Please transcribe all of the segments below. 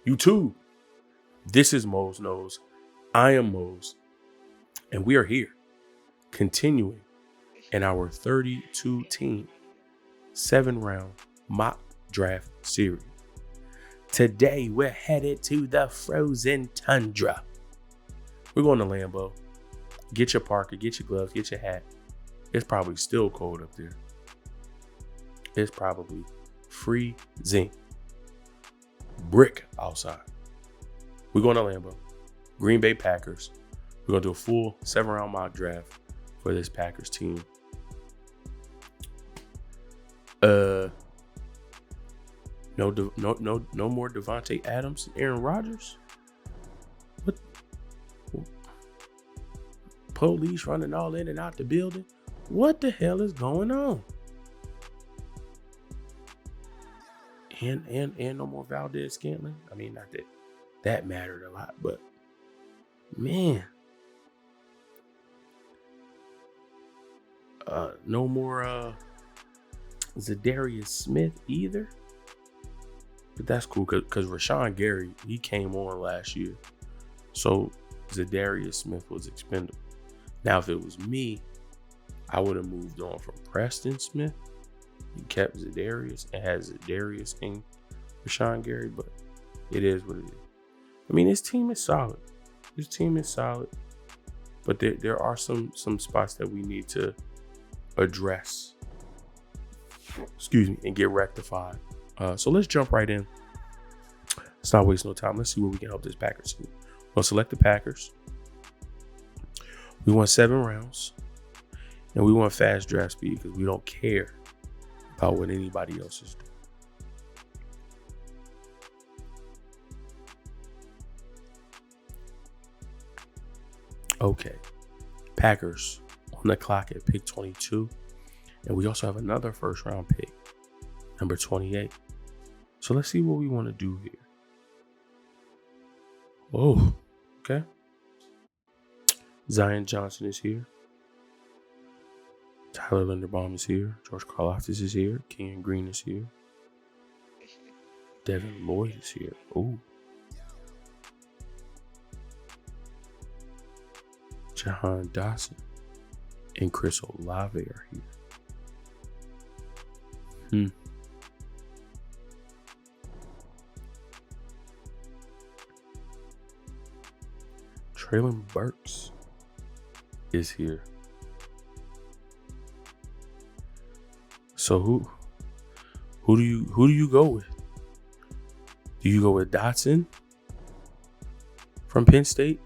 YouTube, this is Mose Knows. I am Mose, and we are here continuing in our 32-team 7-round mock draft series. Today, we're headed to the frozen tundra. We're going to Lambo. Get your parka, get your gloves, get your hat. It's probably still cold up there. It's probably freezing. Brick outside. We're going to Lambo. Green Bay Packers. We're going to do a full 7-round mock draft for this Packers team. No more Devontae Adams and Aaron Rodgers. What? Police running all in and out the building. What the hell is going on? And no more Valdez Scantling. I mean, not that that mattered a lot, but man, no more Zadarius Smith either. But that's cool because Rashawn Gary, he came on last year, so Zadarius Smith was expendable. Now, if it was me, I would have moved on from Preston Smith. He kept Zadarius and had Zadarius and Rashawn Gary, but it is what it is. I mean, this team is solid. But there are some spots that we need to address. And get rectified. So let's jump right in. Let's not waste no time. Let's see where we can help this Packers team. We'll select the Packers. We want 7 rounds, and we want fast draft speed because we don't care about what anybody else is doing. Okay, Packers on the clock at pick 22, and we also have another first-round pick, number 28. So let's see what we want to do here. Oh, okay. Zion Johnson is here. Tyler Linderbaum is here. George Karlaftis is here. Kenyon Green is here. Devin Lloyd is here. Ooh. Jahan Dotson and Chris Olave are here. Traylon Burks is here. So who do you go with? Do you go with Dotson from Penn State?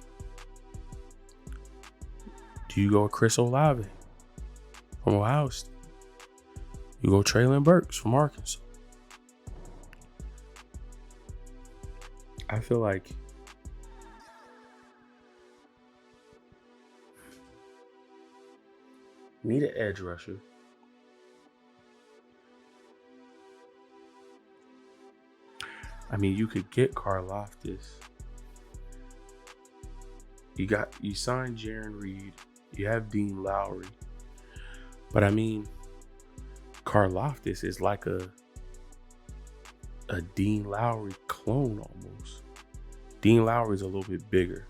Do you go with Chris Olave from Ohio State? You go Traylon Burks from Arkansas. I feel like need an edge rusher. I mean, you could get Karlaftis. You signed Jarran Reed. You have Dean Lowry. But I mean, Karlaftis is like a Dean Lowry clone almost. Dean Lowry is a little bit bigger.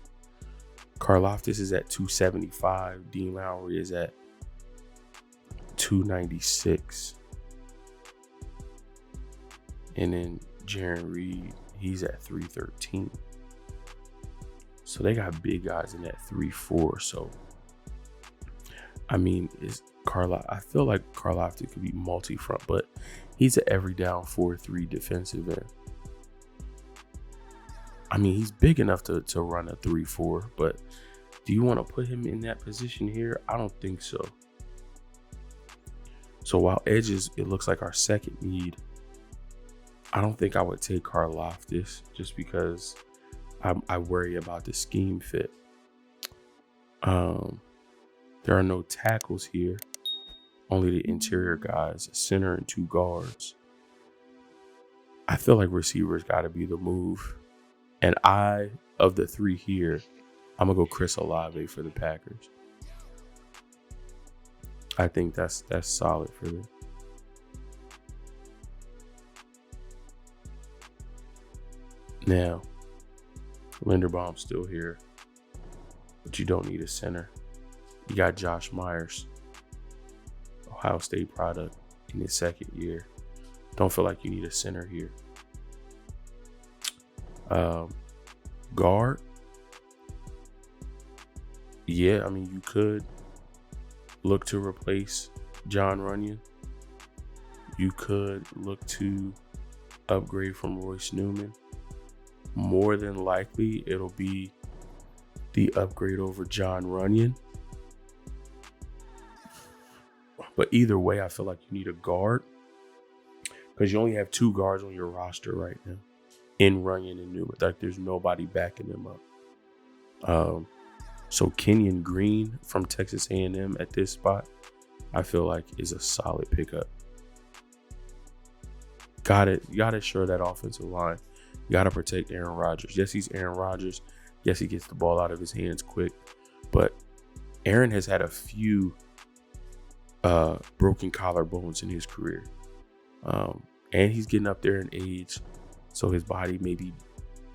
Karlaftis is at 275. Dean Lowry is at 296. And then Jarran Reed, he's at 313. So they got big guys in that 3-4. So I mean, I feel like Karlaftis could be multi-front, but he's an every down 4-3 defensive end. I mean, he's big enough to run a 3-4, but do you want to put him in that position here? I don't think so. So while edges, it looks like our second need, I don't think I would take Karlaftis just because I worry about the scheme fit. There are no tackles here, only the interior guys, a center and 2 guards. I feel like receivers got to be the move. And of the 3 here, I'm going to go Chris Olave for the Packers. I think that's solid for them. Now, Linderbaum's still here, but you don't need a center. You got Josh Myers, Ohio State product in his second year. Don't feel like you need a center here. Guard. Yeah, I mean, you could look to replace John Runyon. You could look to upgrade from Royce Newman. More than likely, it'll be the upgrade over John Runyon. But either way, I feel like you need a guard because you only have 2 guards on your roster right now in Runyon and Newman. Like, there's nobody backing them up. So Kenyon Green from Texas A&M at this spot, I feel like is a solid pickup. You gotta shore that offensive line. You gotta protect Aaron Rodgers. Yes, he's Aaron Rodgers. Yes, he gets the ball out of his hands quick, but Aaron has had a few broken collarbones in his career, and he's getting up there in age, so his body may be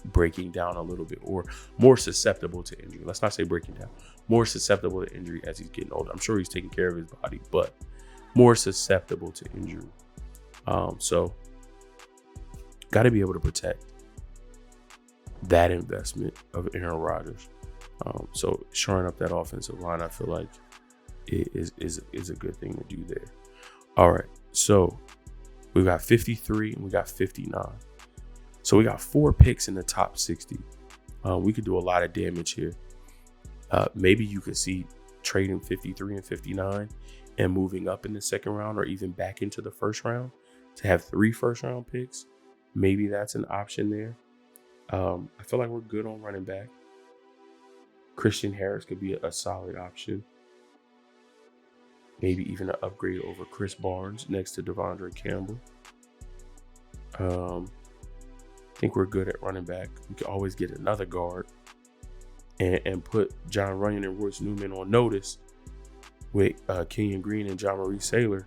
breaking down a little bit, or more susceptible to injury. Let's not say breaking down, more susceptible to injury as he's getting older. I'm sure he's taking care of his body, but more susceptible to injury. So got to be able to protect that investment of Aaron Rodgers. So shoring up that offensive line, I feel like is a good thing to do there. All right, so we got 53 and we got 59. So we got 4 picks in the top 60. We could do a lot of damage here. Maybe you could see trading 53 and 59 and moving up in the second round or even back into the first round to have 3 first-round picks. Maybe that's an option there. I feel like we're good on running back. Christian Harris could be a solid option. Maybe even an upgrade over Chris Barnes next to Devondre Campbell. I think we're good at running back. We can always get another guard and put John Runyon and Royce Newman on notice with Kenyon Green and John Marie Salyer.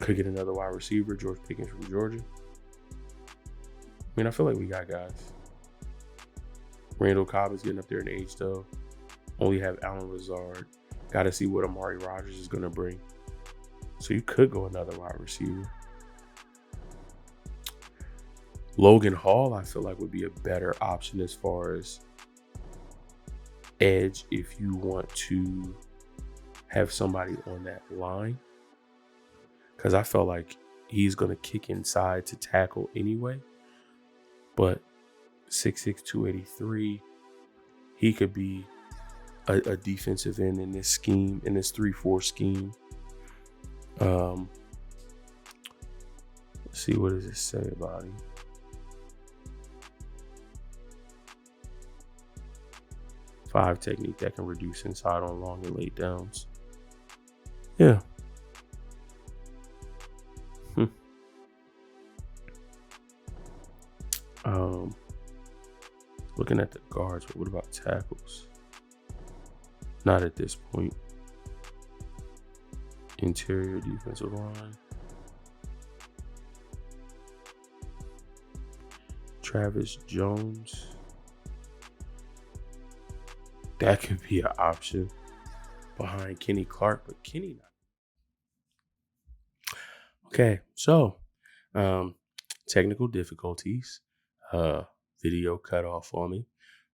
Could get another wide receiver, George Pickens from Georgia. I mean, I feel like we got guys. Randall Cobb is getting up there in age, though. Only have Allen Lazard. Got to see what Amari Rodgers is going to bring. So you could go another wide receiver. Logan Hall, I feel like, would be a better option as far as edge if you want to have somebody on that line. Because I felt like he's going to kick inside to tackle anyway. But 6'6", 283, he could be a defensive end in this scheme, in this 3-4 scheme. Let's see, what does it say about him? Five technique that can reduce inside on long and late downs. Yeah. Looking at the guards, but what about tackles? Not at this point. Interior defensive line. Travis Jones. That could be an option behind Kenny Clark, but Kenny not. Okay, so technical difficulties. Video cut off on me,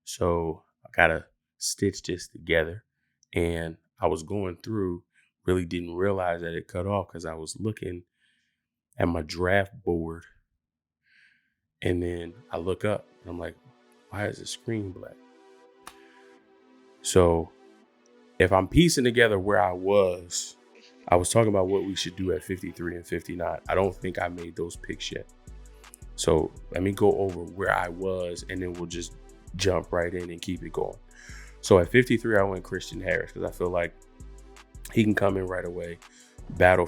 so I gotta stitch this together. And I was going through, really didn't realize that it cut off because I was looking at my draft board, and then I look up and I'm like, why is the screen black? So if I'm piecing together where I was talking about what we should do at 53 and 59. I don't think I made those picks yet. So let me go over where I was, and then we'll just jump right in and keep it going. So at 53, I went Christian Harris because I feel like he can come in right away, battle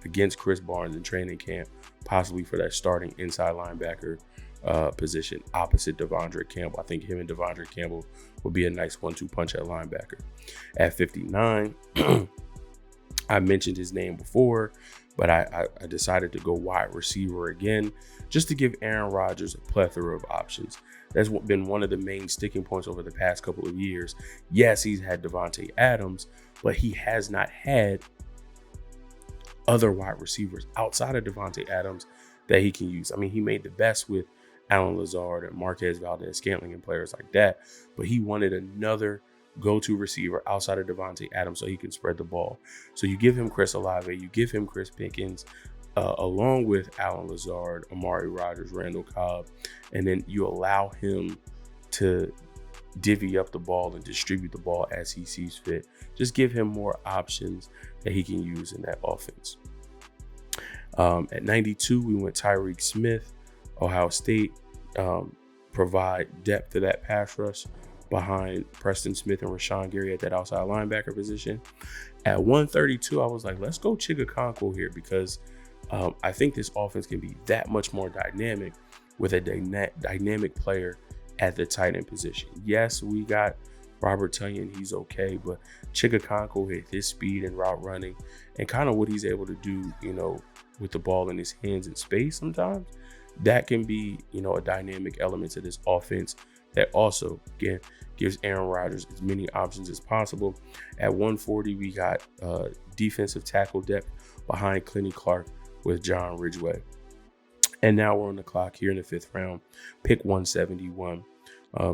against Chris Barnes in training camp, possibly for that starting inside linebacker position opposite Devondre Campbell. I think him and Devondre Campbell would be a nice 1-2 punch at linebacker. At 59, I mentioned his name before, but I decided to go wide receiver again, just to give Aaron Rodgers a plethora of options. That's been one of the main sticking points over the past couple of years. Yes, he's had Devontae Adams, but he has not had other wide receivers outside of Devontae Adams that he can use. I mean, he made the best with Allen Lazard and Marquez Valdez-Scantling and players like that, but he wanted another go-to receiver outside of Devontae Adams so he can spread the ball. So you give him Chris Olave, you give him Chris Pickens, along with Allen Lazard, Amari Rodgers, Randall Cobb, and then you allow him to divvy up the ball and distribute the ball as he sees fit. Just give him more options that he can use in that offense. At 92, we went Tyreek Smith. Ohio State provide depth to that pass rush behind Preston Smith and Rashawn Gary at that outside linebacker position. At 132, I was like, let's go Chigakonkwo here, because I think this offense can be that much more dynamic with a dynamic player at the tight end position. Yes, we got Robert Tonyan, he's okay, but Chigakonkwo with his speed and route running and kind of what he's able to do, with the ball in his hands in space sometimes, that can be, a dynamic element to this offense that also, again, gives Aaron Rodgers as many options as possible. At 140, we got defensive tackle depth behind Clinty Clark with John Ridgeway. And now we're on the clock here in the 5th round, pick 171.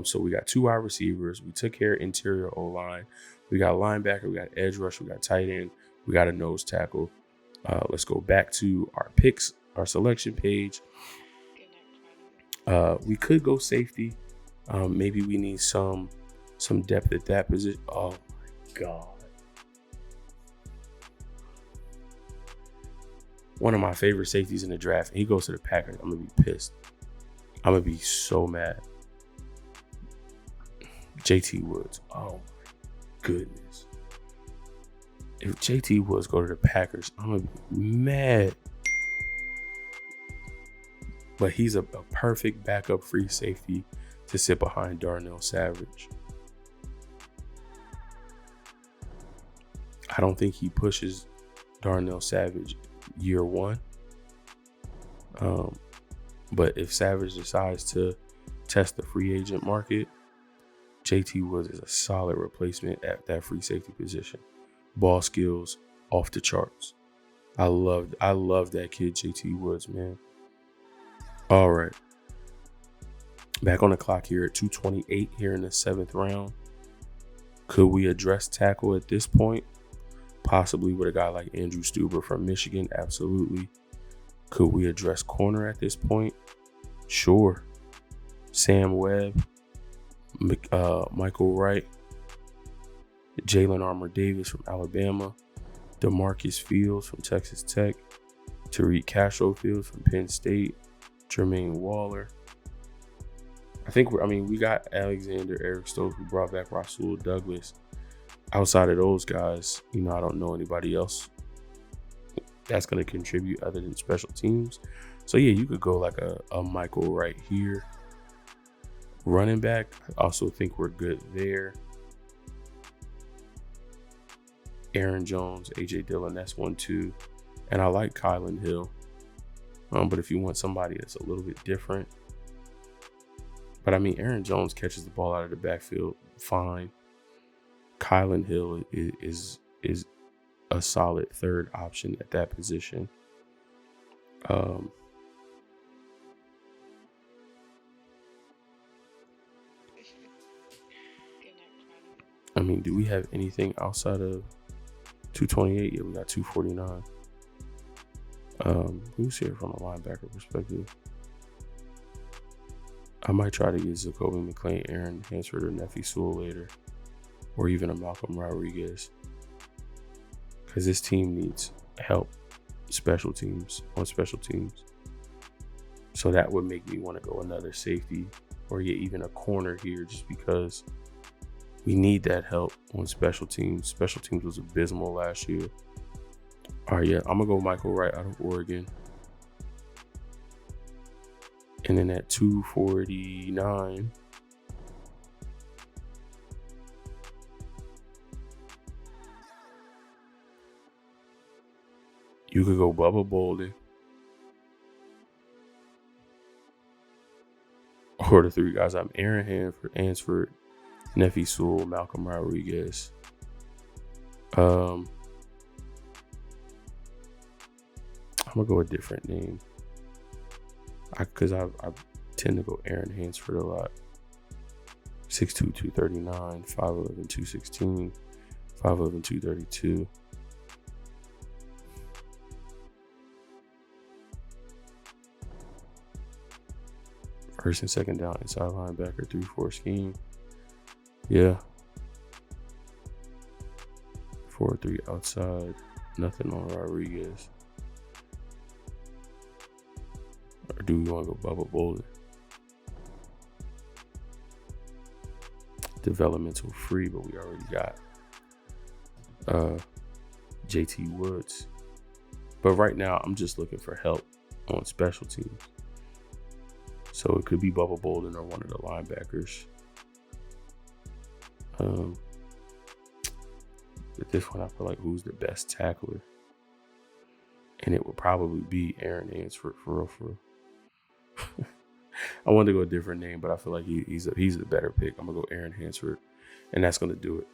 So we got 2 wide receivers. We took care of interior O-line. We got linebacker, we got edge rush, we got tight end, we got a nose tackle. Let's go back to our picks, our selection page. We could go safety. Maybe we need some depth at that position. Oh my God. One of my favorite safeties in the draft, and he goes to the Packers. I'm going to be pissed. I'm going to be so mad. JT Woods. Oh my goodness. If JT Woods go to the Packers, I'm going to be mad. But he's a perfect backup free safety to sit behind Darnell Savage. I don't think he pushes Darnell Savage year one. But if Savage decides to test the free agent market, JT Woods is a solid replacement at that free safety position. Ball skills off the charts. I love that kid, JT Woods, man. All right. Back on the clock here at 228 here in the 7th round. Could we address tackle at this point? Possibly with a guy like Andrew Stuber from Michigan. Absolutely. Could we address corner at this point? Sure. Sam Webb, Michael Wright, Jalen Armour-Davis from Alabama, DeMarcus Fields from Texas Tech, Tariq Castro-Fields from Penn State, Jermaine Waller. We got Alexander Eric Stokes, who brought back Rasul Douglas. Outside of those guys, I don't know anybody else that's going to contribute other than special teams. So yeah, you could go like a Michael Wright here. Running back, I also think we're good there. Aaron Jones, AJ Dillon, that's 1-2. And I like Kylan Hill. But if you want somebody that's a little bit different. But Aaron Jones catches the ball out of the backfield fine. Kylan Hill is a solid third option at that position. Do we have anything outside of 228? Yeah, we got 249. Who's here from a linebacker perspective? I might try to get Jacoby McClain, Aaron Hansford, or Nefi Sewell later, or even a Malcolm Rodriguez, because this team needs help on special teams. So that would make me want to go another safety or even a corner here, just because we need that help on special teams. Special teams was abysmal last year. All right, yeah, I'm going to go Michael Wright out of Oregon. And then at 249, You could go Bubba Bolden, or the three guys I'm Aaron Hansford, Nefi Sewell, Malcolm Rodriguez. I'm gonna go a different name. Because I tend to go Aaron Hansford a lot. 6'2", 239, 5'11", 216, 5'11", 232. First and second down inside linebacker, 3-4 scheme. Yeah. 4-3 outside. Nothing on Rodriguez. Or do we want to go Bubba Bolden? Developmental free, but we already got JT Woods. But right now, I'm just looking for help on special teams. So it could be Bubba Bolden or one of the linebackers. But this one, I feel like who's the best tackler? And it would probably be Aaron Hansford for real. I wanted to go a different name, but I feel like he's the better pick. I'm gonna go Aaron Hansford, and that's gonna do it.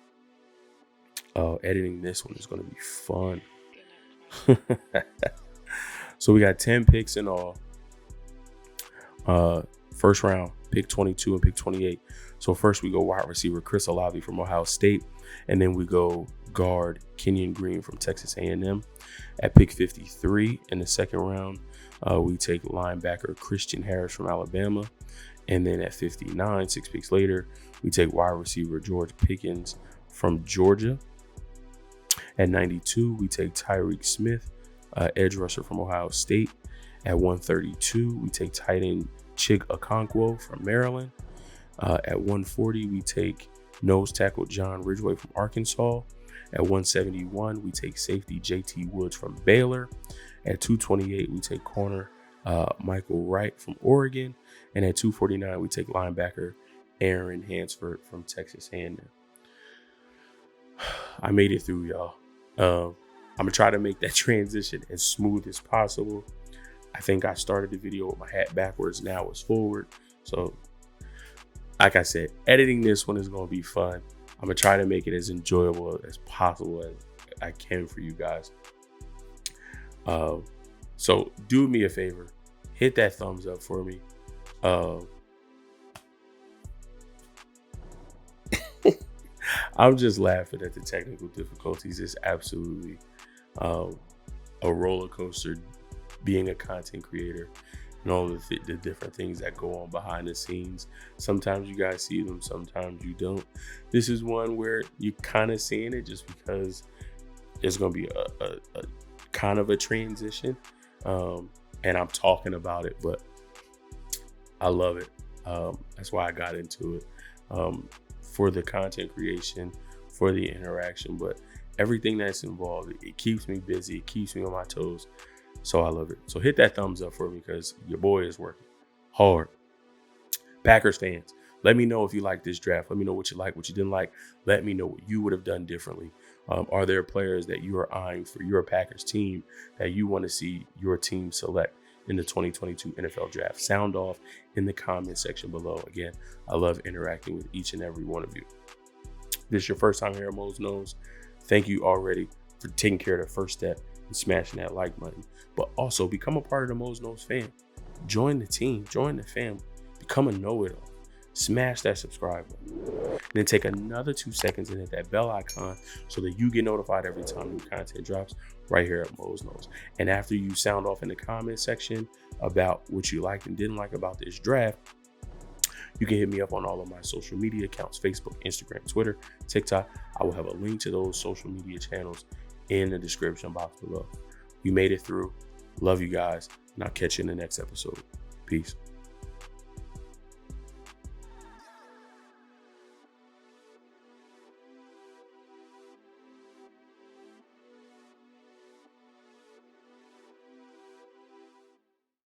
Editing this one is gonna be fun. So we got 10 picks in all. First round, pick 22 and pick 28. So first we go wide receiver Chris Olave from Ohio State, and then we go guard Kenyon Green from Texas A&M. At pick 53 in the second round, we take linebacker Christian Harris from Alabama. And then at 59, 6 picks later, we take wide receiver George Pickens from Georgia. At 92, we take Tyreek Smith, edge rusher from Ohio State. At 132, we take tight end Chig Okonkwo from Maryland. At 140, we take nose tackle John Ridgeway from Arkansas. At 171, we take safety JT Woods from Baylor. At 228, we take corner Michael Wright from Oregon. And at 249, we take linebacker Aaron Hansford from Texas A&M. I made it through, y'all. I'm going to try to make that transition as smooth as possible. I think I started the video with my hat backwards. Now it's forward. So, like I said, editing this one is going to be fun. I'm going to try to make it as enjoyable as possible as I can for you guys. So do me a favor. Hit that thumbs up for me. I'm just laughing at the technical difficulties. It's absolutely a roller coaster being a content creator and all the different things that go on behind the scenes. Sometimes you guys see them, sometimes you don't. This is one where you kind of seeing it just because there's going to be a kind of a transition. And I'm talking about it, but I love it. That's why I got into it. For the content creation, for the interaction, but everything that's involved, it keeps me busy. It keeps me on my toes. So I love it. So hit that thumbs up for me because your boy is working hard. Packers fans, let me know if you like this draft. Let me know what you like, what you didn't like. Let me know what you would have done differently. Are there players that you are eyeing for your Packers team that you want to see your team select in the 2022 NFL Draft? Sound off in the comment section below. Again, I love interacting with each and every one of you. If this is your first time here at Mose Knows, thank you already for taking care of the first step and smashing that like button. But also become a part of the Mose Knows fam. Join the team, join the family, become a know-it-all. Smash that subscribe button. Then take another 2 seconds and hit that bell icon so that you get notified every time new content drops right here at Mose Knows. And after you sound off in the comment section about what you liked and didn't like about this draft, you can hit me up on all of my social media accounts: Facebook, Instagram, Twitter, TikTok. I will have a link to those social media channels in the description box below. We made it through. Love you guys, and I'll catch you in the next episode. Peace.